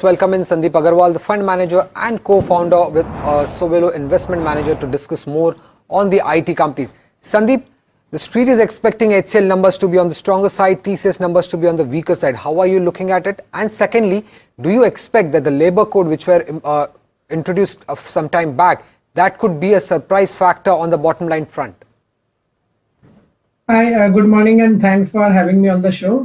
Welcome in Sandip Agarwal, the fund manager and co-founder with Sowilo Investment Manager to discuss more on the IT companies. Sandip, the street is expecting HCL numbers to be on the stronger side, TCS numbers to be on the weaker side. How are you looking at it? And secondly, do you expect that the labor code which were introduced some time back, that could be a surprise factor on the bottom line front? Hi, good morning and thanks for having me on the show.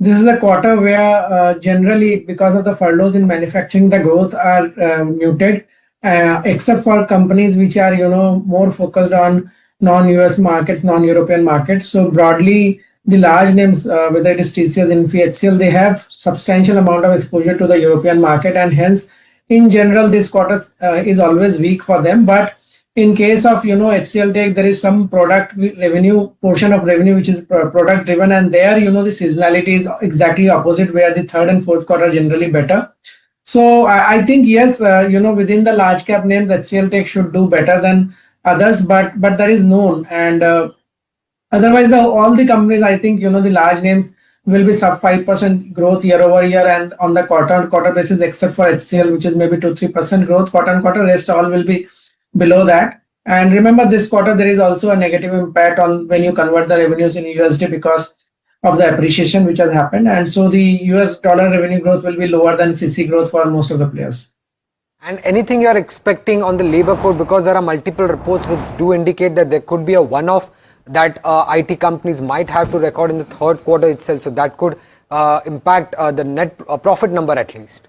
This is a quarter where generally because of the furloughs in manufacturing, the growth are muted, except for companies which are, more focused on non-US markets, non-European markets. So broadly, the large names, whether it is TCS, Infy, HCL, they have substantial amount of exposure to the European market, and hence, in general, this quarter is always weak for them. But in case of HCL Tech, there is some product revenue portion of revenue which is product driven, and there the seasonality is exactly opposite, where the third and fourth quarter are generally better. So I think yes, within the large cap names, HCL Tech should do better than others, but that is known. And otherwise, all the companies, I think the large names will be sub 5% growth year over year, and on the quarter on quarter basis, except for HCL, which is maybe 2-3% growth quarter on quarter. Rest all will be below that. And remember, this quarter there is also a negative impact on when you convert the revenues in USD because of the appreciation which has happened, and so the US dollar revenue growth will be lower than CC growth for most of the players. And anything you are expecting on the labor code, because there are multiple reports which do indicate that there could be a one-off that IT companies might have to record in the third quarter itself, so that could impact the net profit number at least.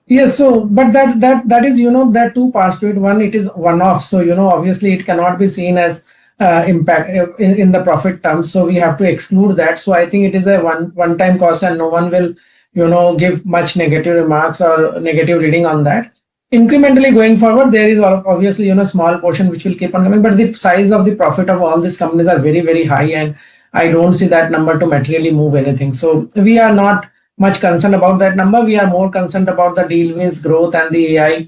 Yes, so but that is there are two parts to it. One, it is one-off, so obviously it cannot be seen as impact in the profit terms, so we have to exclude that. So I think it is a one-time cost, and no one will give much negative remarks or negative reading on that. Incrementally going forward, there is obviously small portion which will keep on coming, but the size of the profit of all these companies are very, very high, and I don't see that number to materially move anything. So we are not much concerned about that number. We are more concerned about the deal wins growth and the AI,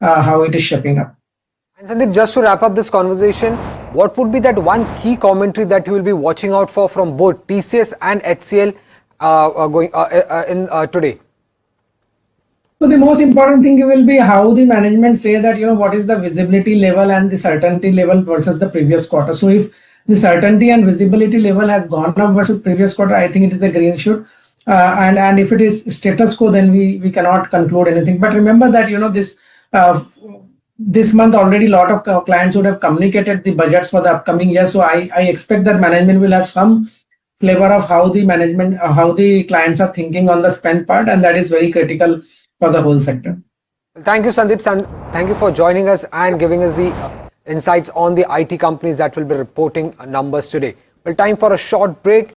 how it is shaping up. And Sandip, just to wrap up this conversation, what would be that one key commentary that you will be watching out for from both TCS and HCL today? So the most important thing will be how the management say that what is the visibility level and the certainty level versus the previous quarter. So if the certainty and visibility level has gone up versus previous quarter, I think it is a green shoot. And if it is status quo, then we cannot conclude anything. But remember that this month already a lot of clients would have communicated the budgets for the upcoming year. So I expect that management will have some flavor of how the clients are thinking on the spend part, and that is very critical for the whole sector. Thank you, Sandip. Thank you for joining us and giving us the insights on the IT companies that will be reporting numbers today. Well, time for a short break.